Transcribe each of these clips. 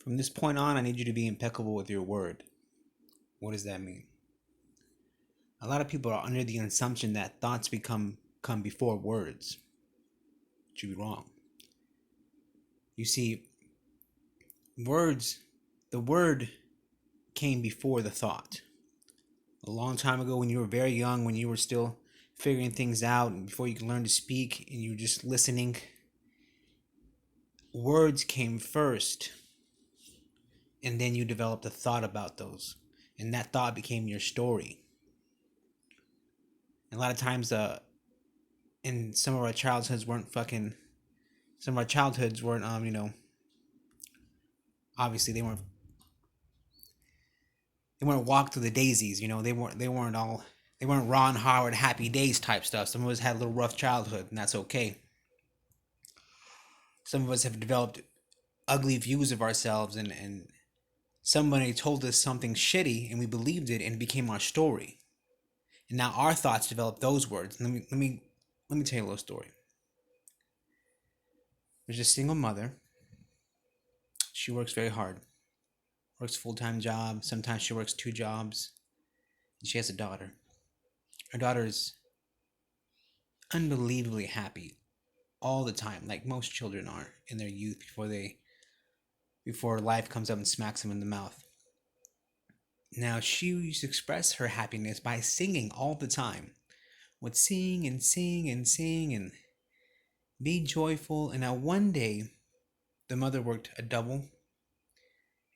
From this point on, I need you to be impeccable with your word. What does that mean? A lot of people are under the assumption that thoughts come before words. Which would be wrong. You see, words, the word came before the thought. A long time ago, when you were very young, when you were still figuring things out, and before you could learn to speak, and you were just listening, words came first, and then you developed a thought about those, and that thought became your story. And a lot of times, in some of our childhoods some of our childhoods weren't, obviously they weren't walk through the daisies, they weren't Ron Howard happy days type stuff. Some of us had a little rough childhood, and that's okay. Some of us have developed ugly views of ourselves, and somebody told us something shitty and we believed it and it became our story. And now our thoughts develop those words. Let me tell you a little story. There's a single mother. She works very hard. Works a full-time job. Sometimes she works two jobs. And she has a daughter. Her daughter is unbelievably happy all the time, like most children are in their youth before life comes up and smacks them in the mouth. Now, she used to express her happiness by singing all the time. Would sing and sing and sing and be joyful. And now one day, the mother worked a double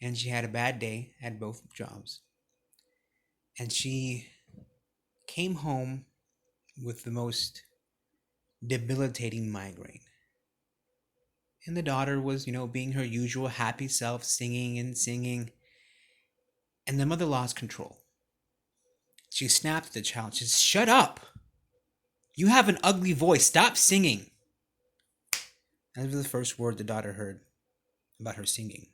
and she had a bad day at both jobs. And she came home with the most debilitating migraine. And the daughter was, being her usual happy self, singing and singing. And the mother lost control. She snapped at the child. She said, "Shut up! You have an ugly voice. Stop singing." That was the first word the daughter heard about her singing.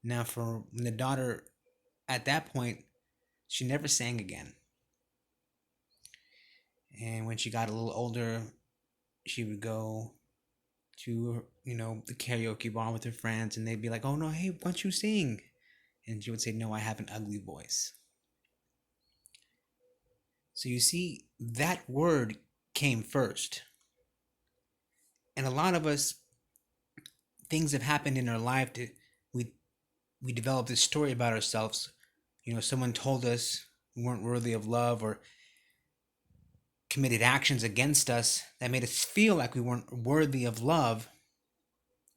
Now, for the daughter, at that point, she never sang again. And when she got a little older, she would go to, the karaoke bar with her friends, and they'd be like, "Oh no, hey, why don't you sing?" And she would say, "No, I have an ugly voice." So you see, that word came first. And a lot of us, things have happened in our life that we develop this story about ourselves. Someone told us we weren't worthy of love, or committed actions against us that made us feel like we weren't worthy of love.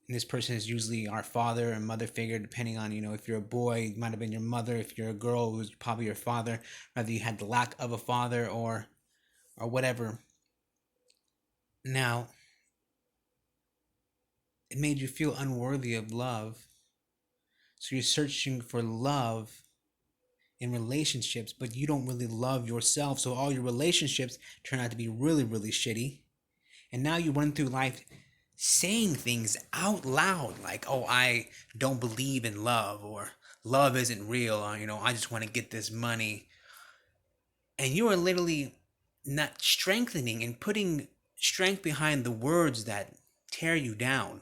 And this person is usually our father or mother figure, depending on, if you're a boy, it might have been your mother. If you're a girl, it was probably your father, whether you had the lack of a father or whatever. Now, it made you feel unworthy of love. So you're searching for love in relationships, but you don't really love yourself. So all your relationships turn out to be really, really shitty. And now you run through life saying things out loud like, "Oh, I don't believe in love," or "Love isn't real," or, "I just want to get this money." And you are literally not strengthening and putting strength behind the words that tear you down.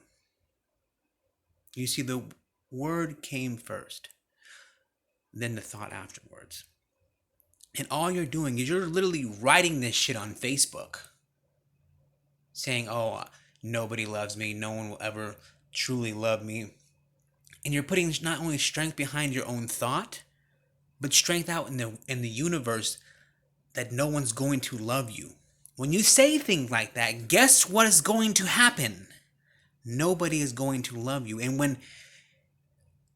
You see, the word came first, then the thought afterwards. And all you're doing is you're literally writing this shit on Facebook, saying, "Oh, nobody loves me, no one will ever truly love me." And you're putting not only strength behind your own thought, but strength out in the universe that no one's going to love you. When you say things like that, guess what is going to happen? Nobody is going to love you. And when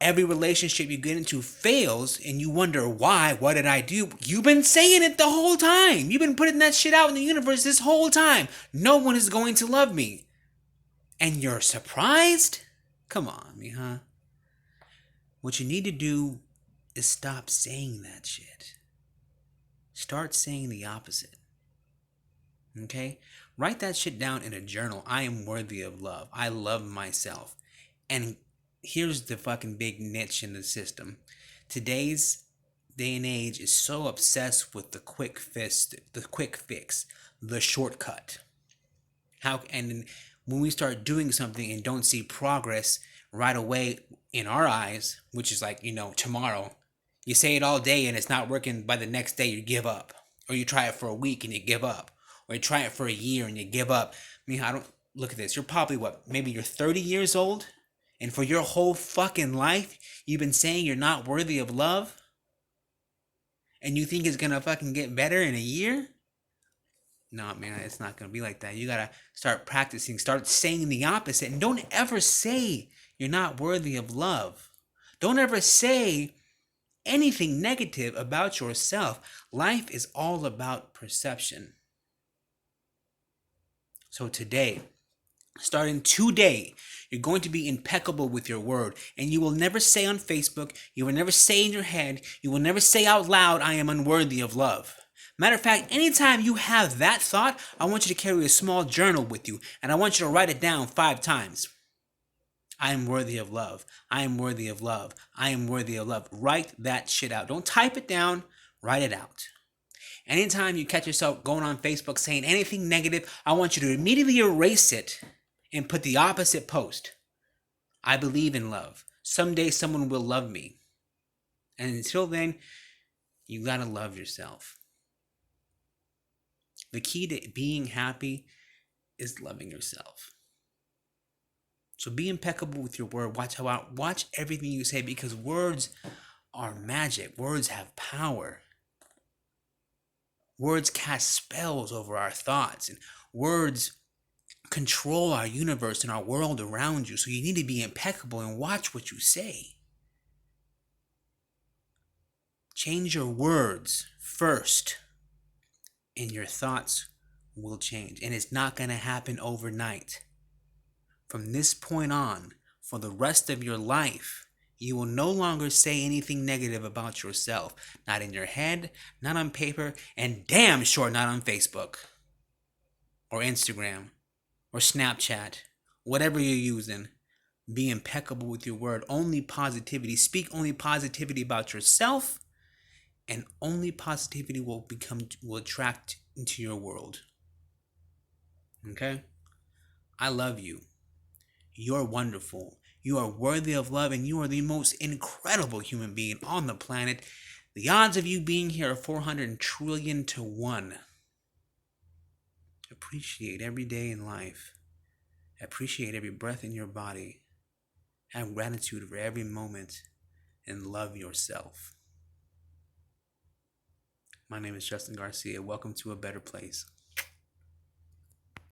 every relationship you get into fails and you wonder why, what did I do? You've been saying it the whole time. You've been putting that shit out in the universe this whole time. No one is going to love me. And you're surprised? Come on, me, huh? What you need to do is stop saying that shit. Start saying the opposite. Okay? Write that shit down in a journal. I am worthy of love. I love myself. And here's the fucking big niche in the system. Today's day and age is so obsessed with the quick fix, the shortcut. And when we start doing something and don't see progress, right away in our eyes, which is like, tomorrow. You say it all day and it's not working. By the next day, you give up. Or you try it for a week and you give up. Or you try it for a year and you give up. I mean, I don't look at this. You're probably what? Maybe you're 30 years old. And for your whole fucking life, you've been saying you're not worthy of love? And you think it's gonna fucking get better in a year? No, man, it's not gonna be like that. You gotta start practicing, start saying the opposite, and don't ever say you're not worthy of love. Don't ever say anything negative about yourself. Life is all about perception. So today, starting today, you're going to be impeccable with your word. And you will never say on Facebook, you will never say in your head, you will never say out loud, I am unworthy of love. Matter of fact, anytime you have that thought, I want you to carry a small journal with you. And I want you to write it down 5 times. I am worthy of love. I am worthy of love. I am worthy of love. Write that shit out. Don't type it down. Write it out. Anytime you catch yourself going on Facebook saying anything negative, I want you to immediately erase it and put the opposite post. I believe in love. Someday someone will love me. And until then, you gotta love yourself. The key to being happy is loving yourself. So be impeccable with your word. Watch everything you say, because words are magic. Words have power. Words cast spells over our thoughts, and words control our universe and our world around you. So you need to be impeccable and watch what you say. Change your words first, and your thoughts will change. And it's not going to happen overnight. From this point on, for the rest of your life, you will no longer say anything negative about yourself. Not in your head, not on paper, and damn sure not on Facebook or Instagram or Snapchat, whatever you're using. Be impeccable with your word. Only positivity. Speak only positivity about yourself, and only positivity will attract into your world. Okay? I love you. You're wonderful. You are worthy of love, and you are the most incredible human being on the planet. The odds of you being here are 400 trillion to 1. Appreciate every day in life. Appreciate every breath in your body. Have gratitude for every moment, and love yourself. My name is Justin Garcia. Welcome to a better place.